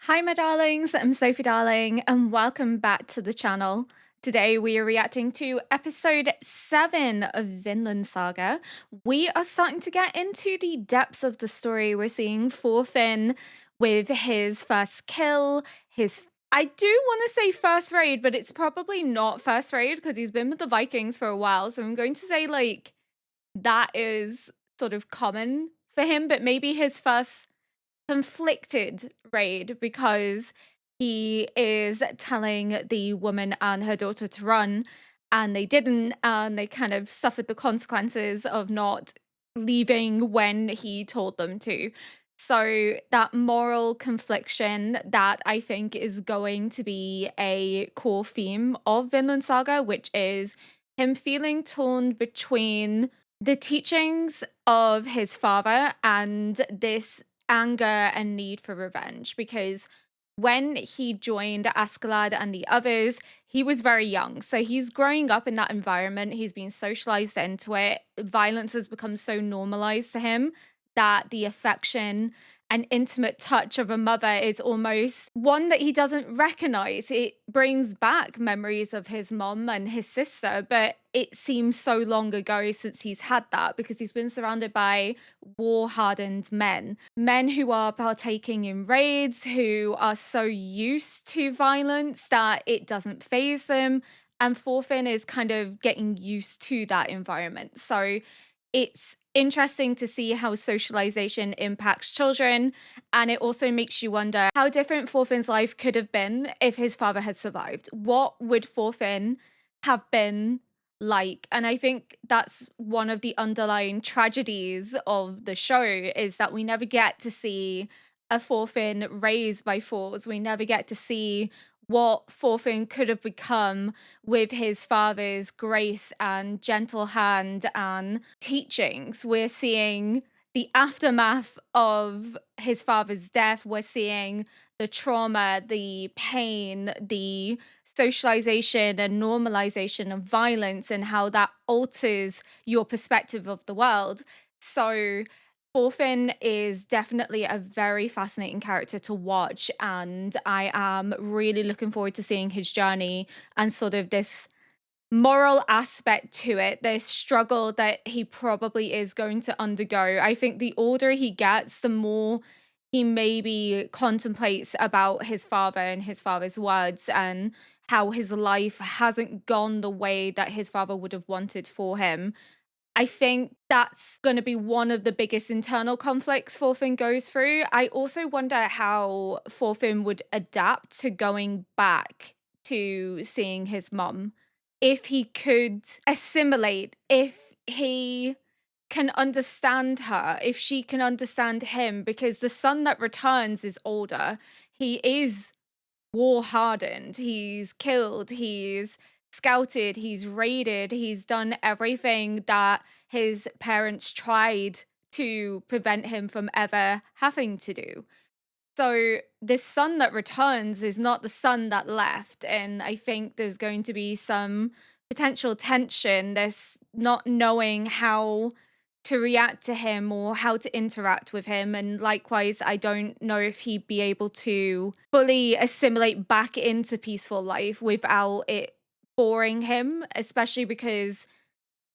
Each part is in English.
Hi, my darlings. I'm Sophie Darling, and welcome back to the channel. Today, we are reacting to episode 7 of Vinland Saga. We are starting to get into the depths of the story. We're seeing Thorfinn with his first kill, I do want to say first raid, but it's probably not first raid because he's been with the Vikings for a while. So I'm going to say, that is sort of common for him, but maybe his first conflicted raid because he is telling the woman and her daughter to run, and they didn't, and they kind of suffered the consequences of not leaving when he told them to. So that moral confliction that I think is going to be a core theme of Vinland Saga, which is him feeling torn between the teachings of his father and this anger and need for revenge, because when he joined Askeladd and the others, he was very young. So he's growing up in that environment. He's been socialized into it. Violence has become so normalized to him that the affection and intimate touch of a mother is almost one that he doesn't recognize. It brings back memories of his mom and his sister, but it seems so long ago since he's had that because he's been surrounded by war-hardened men who are partaking in raids, who are so used to violence that it doesn't faze them. And Thorfinn is kind of getting used to that environment. So it's interesting to see how socialization impacts children, and it also makes you wonder how different Thorfinn's life could have been if his father had survived. What would Thorfinn have been like? And I think that's one of the underlying tragedies of the show, is that we never get to see a Thorfinn raised by Thors. We never get to see what Thorfinn could have become with his father's grace and gentle hand and teachings. We're seeing the aftermath of his father's death. We're seeing the trauma, the pain, the socialization and normalization of violence, and how that alters your perspective of the world. So Thorfinn is definitely a very fascinating character to watch, and I am really looking forward to seeing his journey and sort of this moral aspect to it, this struggle that he probably is going to undergo. I think the older he gets, the more he maybe contemplates about his father and his father's words, and how his life hasn't gone the way that his father would have wanted for him. I think that's going to be one of the biggest internal conflicts Thorfinn goes through. I also wonder how Thorfinn would adapt to going back to seeing his mum. If he could assimilate, if he can understand her, if she can understand him, because the son that returns is older. He is war hardened. He's killed, he's scouted, he's raided, he's done everything that his parents tried to prevent him from ever having to do. So this son that returns is not the son that left, and I think there's going to be some potential tension, this not knowing how to react to him or how to interact with him. And likewise, I don't know if he'd be able to fully assimilate back into peaceful life without it boring him, especially because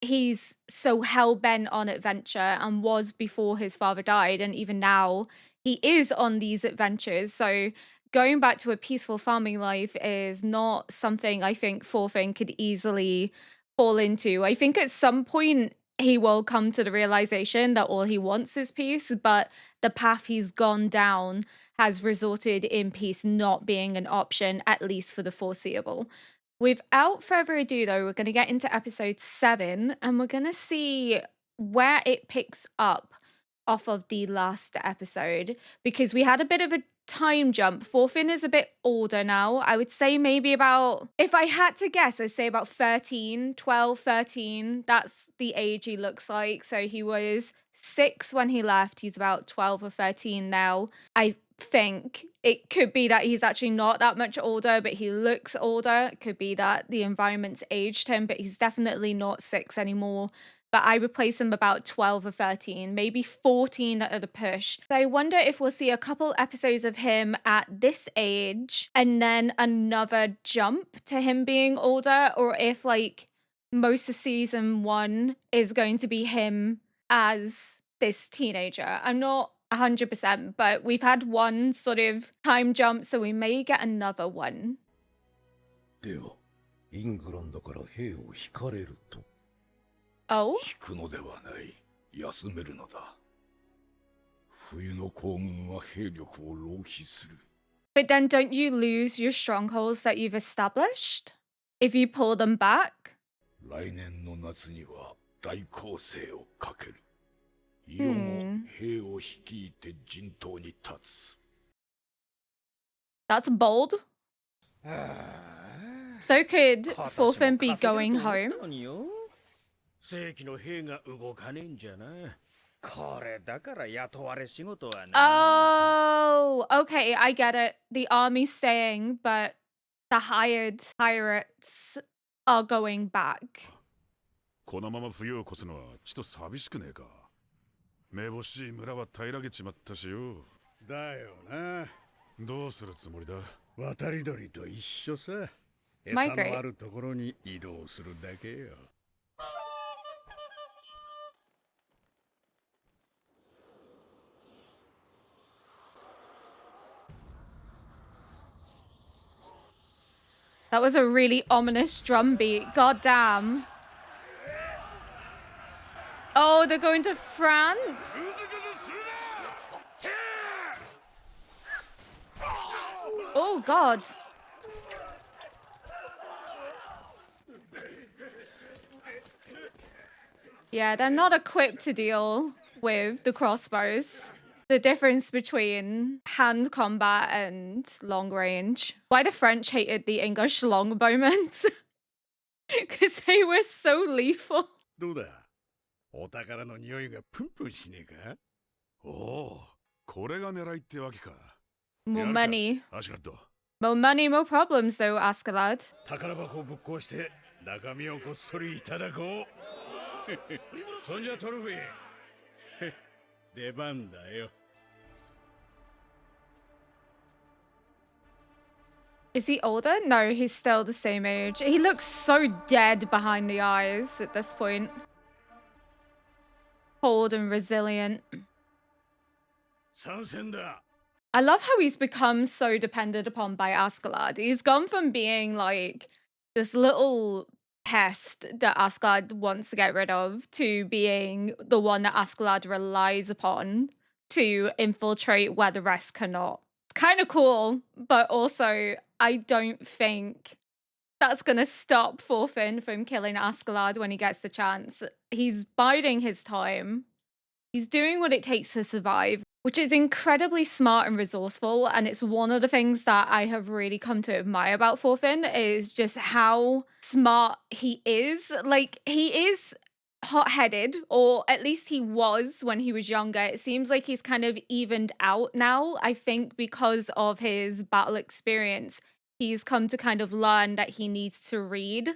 he's so hell-bent on adventure and was before his father died, and even now he is on these adventures. So going back to a peaceful farming life is not something I think Thorfinn could easily fall into. I think at some point he will come to the realization that all he wants is peace, but the path he's gone down has resulted in peace not being an option, at least for the foreseeable. Without further ado, though, we're going to get into episode 7, and we're going to see where it picks up off of the last episode, because we had a bit of a time jump. Thorfinn is a bit older now. I would say maybe about, if I had to guess, I'd say about 13, 12, 13. That's the age he looks like. So he was 6 when he left. He's about 12 or 13 now. I think it could be that he's actually not that much older, but he looks older. It could be that the environment's aged him, but he's definitely not 6 anymore. but I would place him about 12 or 13, maybe 14 at a push. So I wonder if we'll see a couple episodes of him at this age and then another jump to him being older, or if like most of season 1 is going to be him as this teenager. I'm not 100%, but we've had one sort of time jump, so we may get another one. では、イングランドから兵を引かれると。Oh? 引くのではない。休めるのだ。冬の行軍は兵力を浪費する。But then don't you lose your strongholds that you've established if you pull them back? 来年の夏には大攻勢をかける。いよも兵を率いて陣頭に立つ。That's bold. So could Thorfinn be going home? 正規の兵が動かねえんじゃな。これだから雇われ仕事はな。Oh, okay, I get it. The army's staying, but the hired pirates are going back. このまま冬を越すのはちと寂しくねえか。めぼしい村は平らげちまったしよ。だよな。どうするつもりだ。渡り鳥と一緒さ。餌のあるところに移動するだけよ。That was a really ominous drum beat. God damn. Oh, they're going to France? Oh, God. Yeah, they're not equipped to deal with the crossbows. The difference between hand combat and long range. Why the French hated the English longbowmen? Because they were so lethal. どうだお宝の匂いがプンプンしねえかおお、これが狙いってわけか。More money. アシュラッド。More money, more problems, though, Askeladd. 宝箱をぶっ壊して中身をこっそりいただこう。そんじゃトロフィー。出番だよ。Is he older? No, he's still the same age. He looks so dead behind the eyes at this point. Cold and resilient. 参戦だ。I love how he's become so depended upon by Askeladd. He's gone from being like this little pest that Askeladd wants to get rid of to being the one that Askeladd relies upon to infiltrate where the rest cannot. It's kind of cool, but also I don't think that's going to stop Thorfinn from killing Askeladd when he gets the chance. He's biding his time. He's doing what it takes to survive, which is incredibly smart and resourceful. And it's one of the things that I have really come to admire about Thorfinn is just how smart he is. Like, he is hot-headed, or at least he was when he was younger. It seems like he's kind of evened out now, I think, because of his battle experience. He's come to kind of learn that he needs to read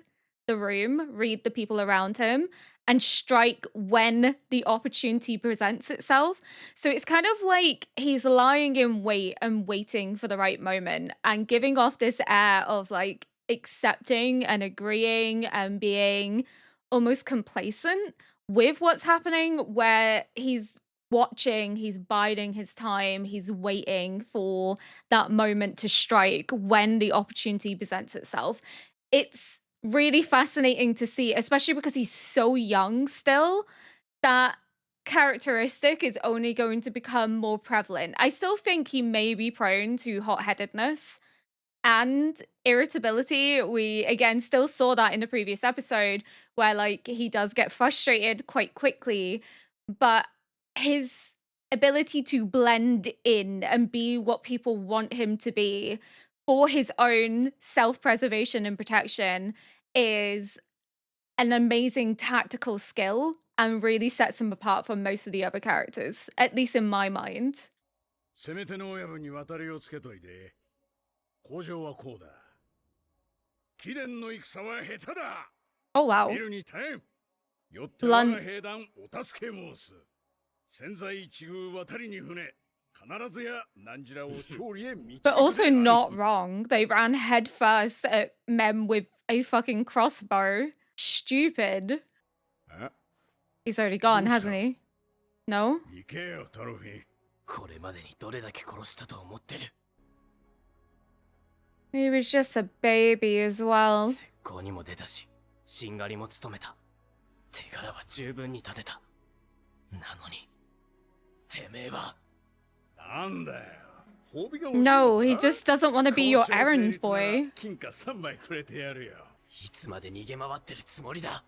the room, read the people around him, and strike when the opportunity presents itself. So it's kind of like he's lying in wait and waiting for the right moment and giving off this air of like accepting and agreeing and being almost complacent with what's happening, where he's watching, he's biding his time, he's waiting for that moment to strike when the opportunity presents itself. It's really fascinating to see, especially because he's so young still. That characteristic is only going to become more prevalent. I still think he may be prone to hot-headedness and irritability. We again still saw that in the previous episode where like he does get frustrated quite quickly, but his ability to blend in and be what people want him to be for his own self-preservation and protection is an amazing tactical skill and really sets him apart from most of the other characters, at least in my mind. せめての親分に渡りをつけといて。工場はこうだ。貴殿の戦は下手だ。 Oh wow. 見るに耐えん。よって我が兵団お助け申す。千載一遇渡りに船。必ずや何時らを勝利へ導く。But also not wrong. They ran headfirst at men with a fucking crossbow. Stupid. He's already gone, hasn't he? No? 行けよ、トロフィー。これまでにどれだけ殺したと思ってる。 He was just a baby as well. 石膏にも出たし、しんがりも務めた。手柄は十分に立てた。なのに、てめえは。なんだよ。 No, he just doesn't want to be your errand boy. 金貨3枚くれてやるよ。いつまで逃げ回ってるつもりだ。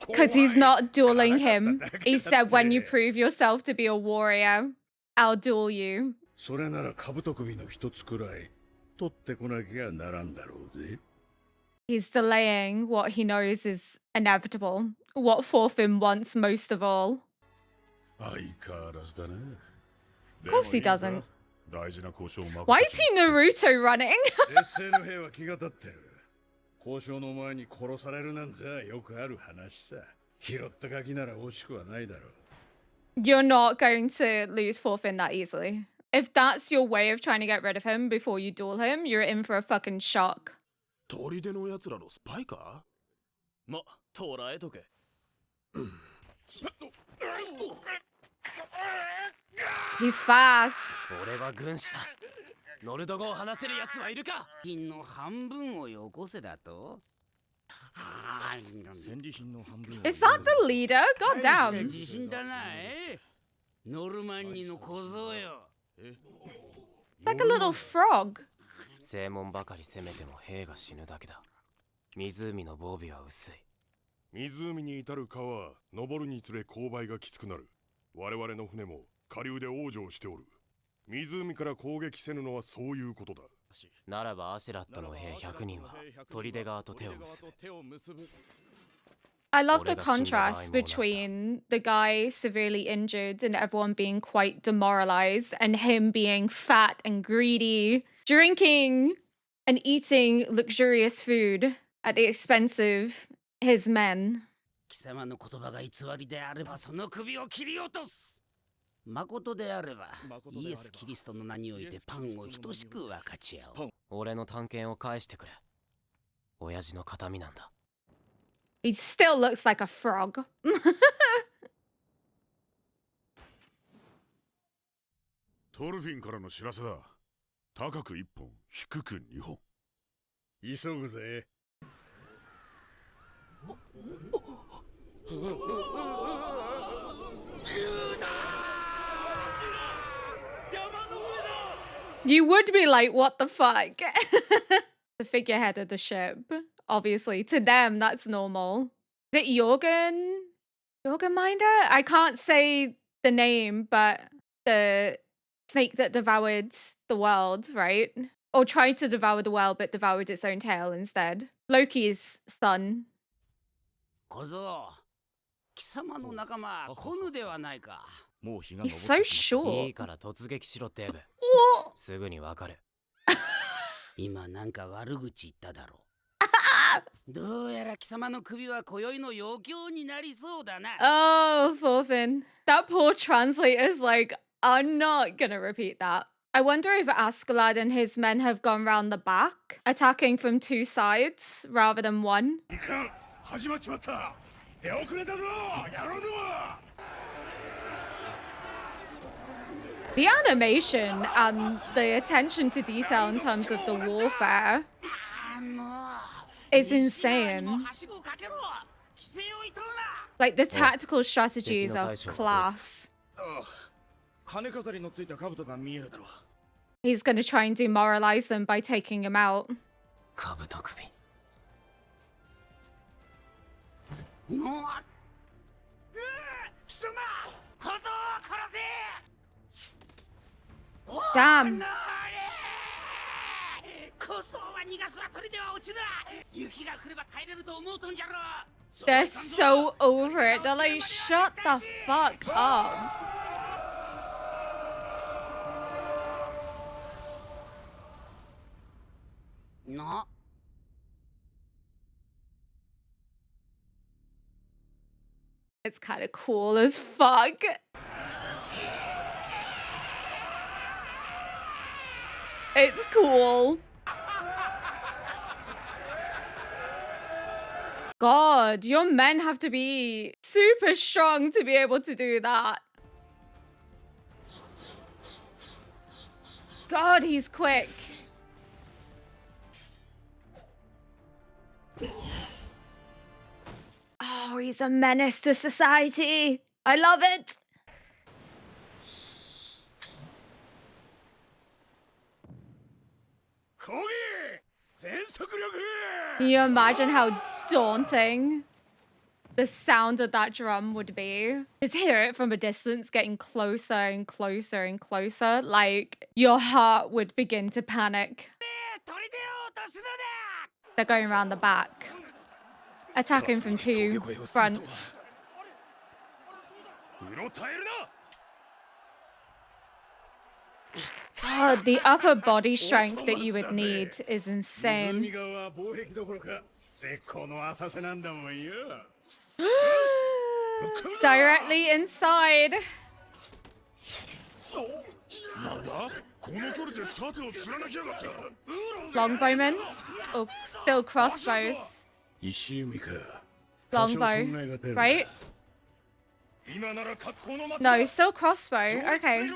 Because he's not dueling him. He said, when you prove yourself to be a warrior, I'll duel you. それなら兜首の一つくらい取ってこなきゃならんだろうぜ。 He's delaying what he knows is inevitable. What Thorfinn wants most of all. 相変わらずだね。 Of course he doesn't. 大事な交渉を任せ Why is he Naruto running? 劣勢の兵は気が立ってる。交渉の前に殺されるなんざよくある話さ。拾ったガキなら惜しくはないだろう。 You're not going to lose Thorfinn that easily. If that's your way of trying to get rid of him before you duel him, you're in for a fucking shock. 砦の奴らのスパイか？ま、捕らえとけ。 He's fast. 俺は軍師だ。ノルド語を話せる奴はいるか？金の半分をよこせだと。 戦利品の半分。 Is that the leader? God damn. 自信だな、ノルマンニの小僧よ。 Like a little frog. 正門ばかり攻めても兵が死ぬだけだ。湖の防備は薄い。湖に至る川は登るにつれ勾配がきつくなる。我々の船も下流で往生しておる。湖から攻撃せぬのはそういうことだ。ならばアシュラットの兵100人は砦側と手を結ぶ。 I love the contrast between the guy severely injured and everyone being quite demoralized and him being fat and greedy, drinking and eating luxurious food at the expense of his men. 貴様の言葉が偽りであればその首を切り落とす。誠であればイエス・キリストの名においてパンを等しく分かち合おう。俺の探検を返してくれ。親父の形見なんだ。 He still looks like a frog. トルフィンからの知らせだ。高く1本、低く2本。急ぐぜ。 You would be like, what the fuck? The figurehead of the ship. Obviously, to them, that's normal. Is it Jorgen? Jorgenminder? I can't say the name, but the snake that devoured the world, right? Or tried to devour the world, but devoured its own tail instead. Loki's son. 小僧、貴様の仲間コヌではないか。 He's so いい short. から突撃しろってエブ。すぐにわかる。今なんか悪口言っただろう。どうやら貴様の首は今宵の余興になりそうだな。 Oh, Thorfinn. That poor translator's like, I'm not gonna repeat that. I wonder if Askeladd and his men have gone round the back, attacking from two sides rather than one. いかん、始まっちまった。出遅れたぞ、野郎ども。 The animation and the attention to detail in terms of the warfare is insane. Like, the tactical strategies are class. 羽飾りのついた兜が見えるだろう。 He's gonna try and demoralize them by taking him out. 兜首。 貴様、小僧を殺せ。 Damn. 小僧は逃がすは鳥では落ちぬ。雪が降れば帰れると思うとんじゃろ。 They're so over it. They're like, shut the fuck up. It's kind of cool as fuck. It's cool. God, your men have to be super strong to be able to do that. God, he's quick. Oh, he's a menace to society. I love it. Can you imagine how daunting the sound of that drum would be? Just hear it from a distance, getting closer and closer and closer. Like, your heart would begin to panic. They're going around the back, attacking from two fronts. God, the upper body strength that you would need is insane. Directly inside. Longbowman? Or still crossbows? Longbow, right? No, still crossbow. Okay.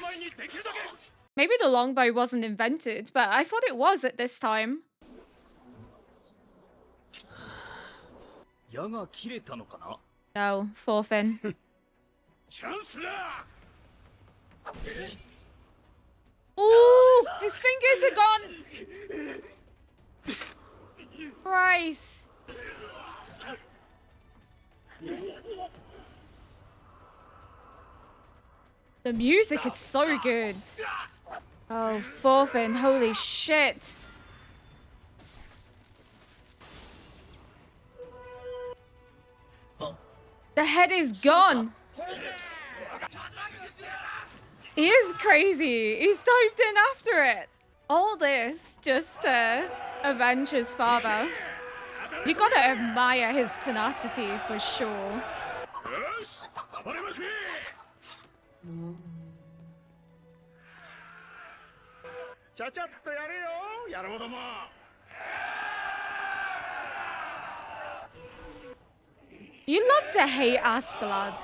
Maybe the longbow wasn't invented, but I thought it was at this time. No, forfin. Ooh, his fingers are gone. Christ. The music is so good. Oh, forfin, holy shit. The head is gone. He is crazy. He's dived in after it. All this just to avenge his father. You gotta admire his tenacity for sure. You love to hate Askeladd.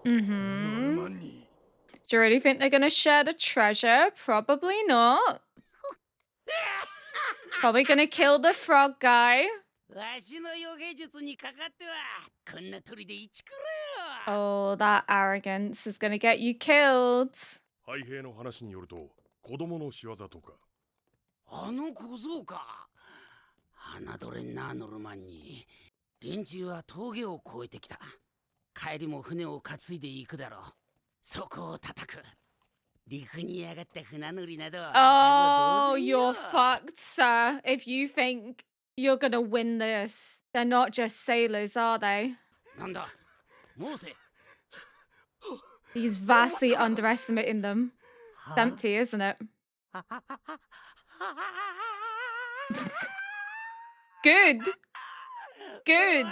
Mm-hmm. Do you really think they're gonna share the treasure? Probably not. Probably gonna kill the frog guy. Oh, that arrogance is gonna get you killed. 海兵の話によると子供の仕業とか。あの小僧か。侮れんなノルマンに。連中は峠を越えてきた。帰りも船を担いで行くだろう。そこを叩く。陸に上がった船乗りなど。Oh, you're fucked, sir. If you think you're gonna win this, they're not just sailors, are they? なんだ、モーセ。He's vastly underestimating them. It's empty, isn't it? Good. Good.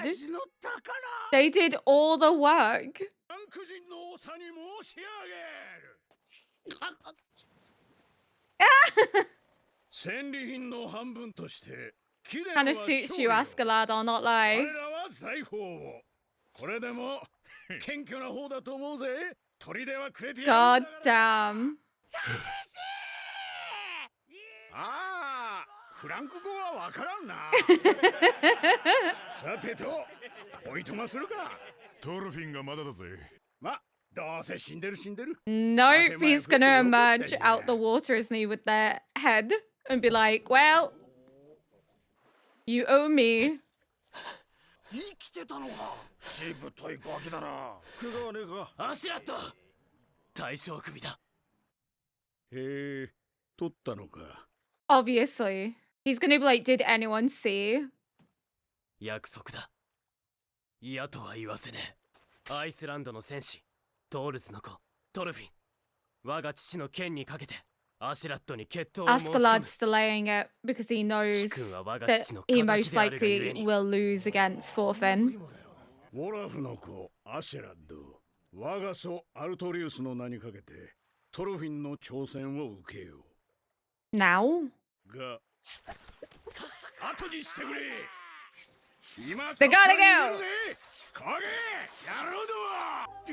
They did all the work. Kind of suits you, Askeladd, I'll not lie. God damn. フランク語はわからんな。さてと、おいとまするか。トルフィンがまだだぜ。ま、どうせ死んでる。Nope, he's gonna emerge out the water, isn't he, with their head and be like, well, you owe me. 生きてたのか。しぶといガキだな。怪我はねえか。アスラット。大将首だ。へえ、取ったのか。Obviously. He's gonna be like, did anyone see? 約束だ。嫌とは言わせねえ。アイスランドの戦士、トールズの子、トルフィン、我が父の剣にかけてアシュラットに決闘を申し込む。 Askeladd's delaying it because he knows 貴君は我が that 父の he 仇 most であるがゆえ likely に will lose against Thorfinn. ウォラフの子アシェラッド、我が祖アルトリウスの名にかけてトルフィンの挑戦を受けよ Now? うが後にしてくれ。今 They gotta go! 影野郎ど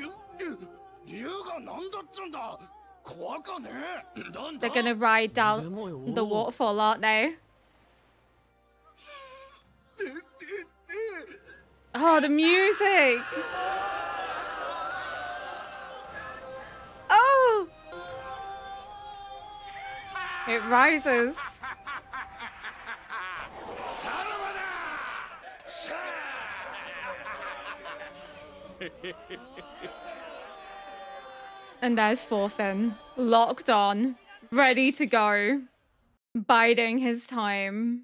も。竜が何だったんだ。怖かね。 They're gonna ride down the waterfall, aren't they? Oh, the music! Oh! It rises. And there's Thorfinn, locked on, ready to go, biding his time.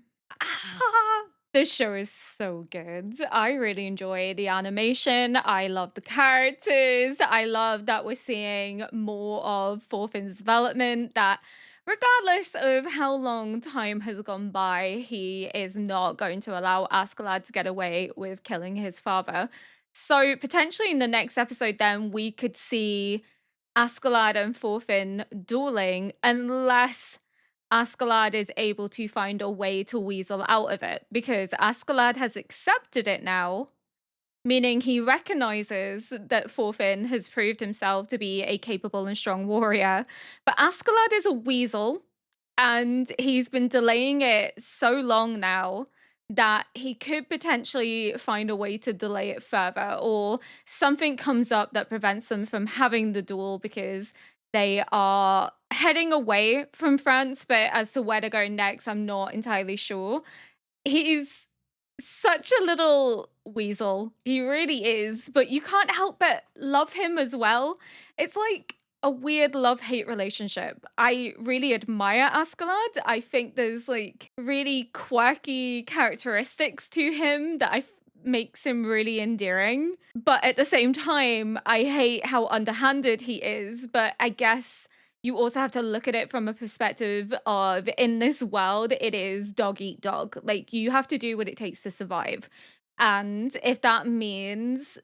This show is so good. I really enjoy the animation. I love the characters. I love that we're seeing more of Thorfinn's development, that regardless of how long time has gone by, he is not going to allow Askeladd to get away with killing his father. So potentially in the next episode then we could see Askeladd and Thorfinn dueling unless Askeladd is able to find a way to weasel out of it, because Askeladd has accepted it now, meaning he recognizes that Thorfinn has proved himself to be a capable and strong warrior. But Askeladd is a weasel, and he's been delaying it so long now that he could potentially find a way to delay it further, or something comes up that prevents them from having the duel because they are heading away from France, but as to where to go next, I'm not entirely sure. He's such a little weasel. He really is, but you can't help but love him as well. It's like a weird love-hate relationship. I really admire Askeladd. I think there's like really quirky characteristics to him that makes him really endearing. But at the same time, I hate how underhanded he is. But I guess you also have to look at it from a perspective of, in this world, it is dog eat dog. Like, you have to do what it takes to survive. And if that means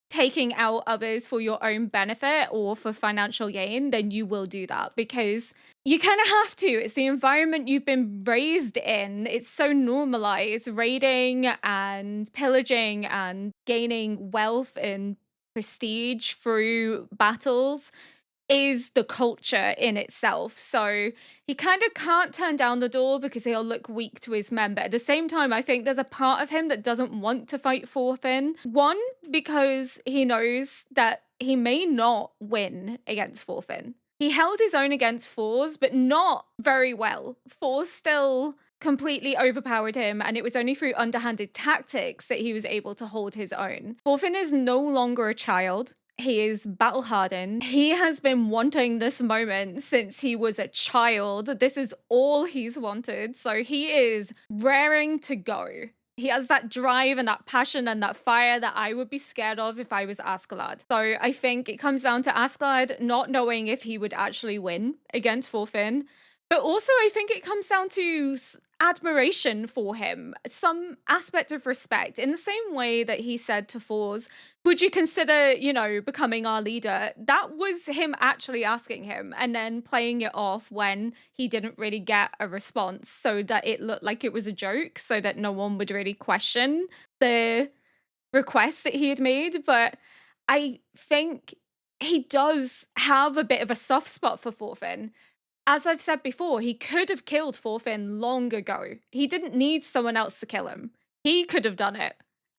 taking out others for your own benefit or for financial gain, then you will do that because you kind of have to. It's the environment you've been raised in. It's so normalized. Raiding and pillaging and gaining wealth and prestige through battles is the culture in itself. So he kind of can't turn down the door because he'll look weak to his men. But at the same time, I think there's a part of him that doesn't want to fight Thorfinn. One, because he knows that he may not win against Thorfinn. He held his own against Thors, but not very well. Thor still completely overpowered him, and it was only through underhanded tactics that he was able to hold his own. Thorfinn is no longer a child. He is battle hardened. He has been wanting this moment since he was a child. This is all he's wanted. So he is raring to go. He has that drive and that passion and that fire that I would be scared of if I was Askeladd. So I think it comes down to Askeladd not knowing if he would actually win against Thorfinn. But also I think it comes down to admiration for him, some aspect of respect, in the same way that he said to Thors, would you consider, you know, becoming our leader? That was him actually asking him and then playing it off when he didn't really get a response so that it looked like it was a joke, so that no one would really question the request that he had made. But I think he does have a bit of a soft spot for Thorfinn. As I've said before, he could have killed Thorfinn long ago. He didn't need someone else to kill him. He could have done it,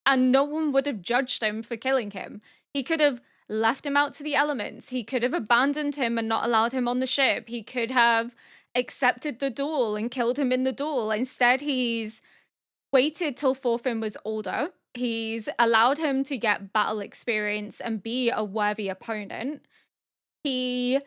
and no one would have judged him for killing him. He could have left him out to the elements. He could have abandoned him and not allowed him on the ship. He could have accepted the duel and killed him in the duel. Instead, he's waited till Thorfinn was older. He's allowed him to get battle experience and be a worthy opponent. He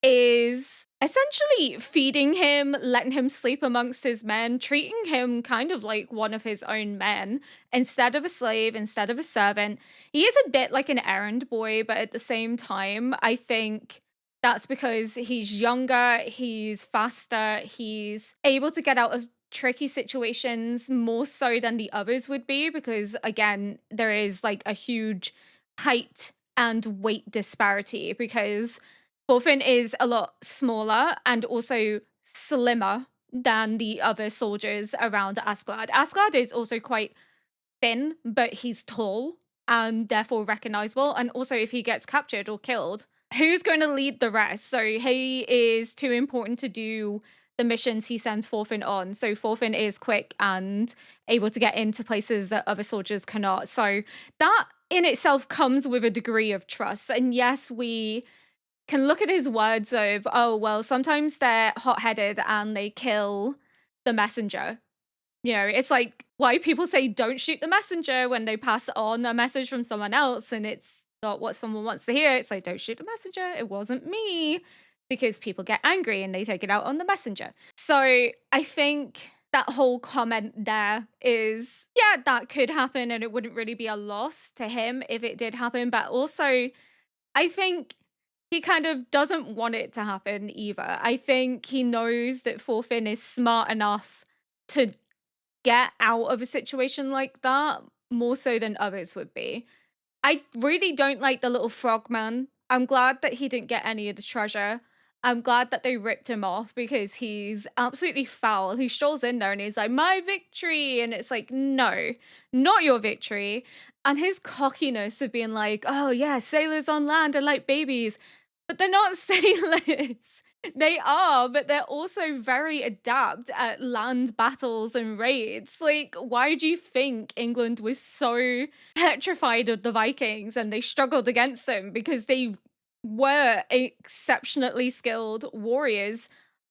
is essentially feeding him, letting him sleep amongst his men, treating him kind of like one of his own men instead of a slave, instead of a servant. He is a bit like an errand boy, but at the same time, I think that's because he's younger, he's faster, he's able to get out of tricky situations more so than the others would be because again, there is like a huge height and weight disparity because Thorfinn is a lot smaller and also slimmer than the other soldiers around Asgard. Asgard is also quite thin, but he's tall and therefore recognizable. And also, if he gets captured or killed, who's going to lead the rest? So he is too important to do the missions he sends Thorfinn on. So Thorfinn is quick and able to get into places that other soldiers cannot. So that in itself comes with a degree of trust. And yes, we can look at his words of, oh, well, sometimes they're hot headed and they kill the messenger. You know, it's like why people say don't shoot the messenger when they pass on a message from someone else and it's not what someone wants to hear. It's like, don't shoot the messenger. It wasn't me. Because people get angry and they take it out on the messenger. So I think that whole comment there is, yeah, that could happen and it wouldn't really be a loss to him if it did happen. But also, I think he kind of doesn't want it to happen either. I think he knows that Thorfinn is smart enough to get out of a situation like that more so than others would be. I really don't like the little frogman. I'm glad that he didn't get any of the treasure. I'm glad that they ripped him off because he's absolutely foul. He strolls in there and he's like, my victory. And it's like, no, not your victory. And his cockiness of being like, oh, yeah, sailors on land are like babies. But they're not sailors. They are, but they're also very adept at land battles and raids. Like, why do you think England was so petrified of the Vikings and they struggled against them? Because they were exceptionally skilled warriors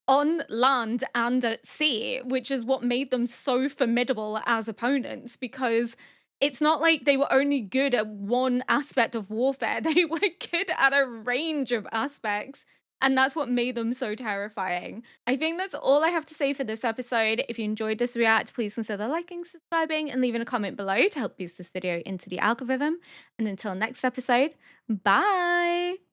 on land and at sea, which is what made them so formidable as opponents because it's not like they were only good at one aspect of warfare, they were good at a range of aspects. And that's what made them so terrifying. I think that's all I have to say for this episode. If you enjoyed this react, please consider liking, subscribing, and leaving a comment below to help boost this video into the algorithm. And until next episode, bye!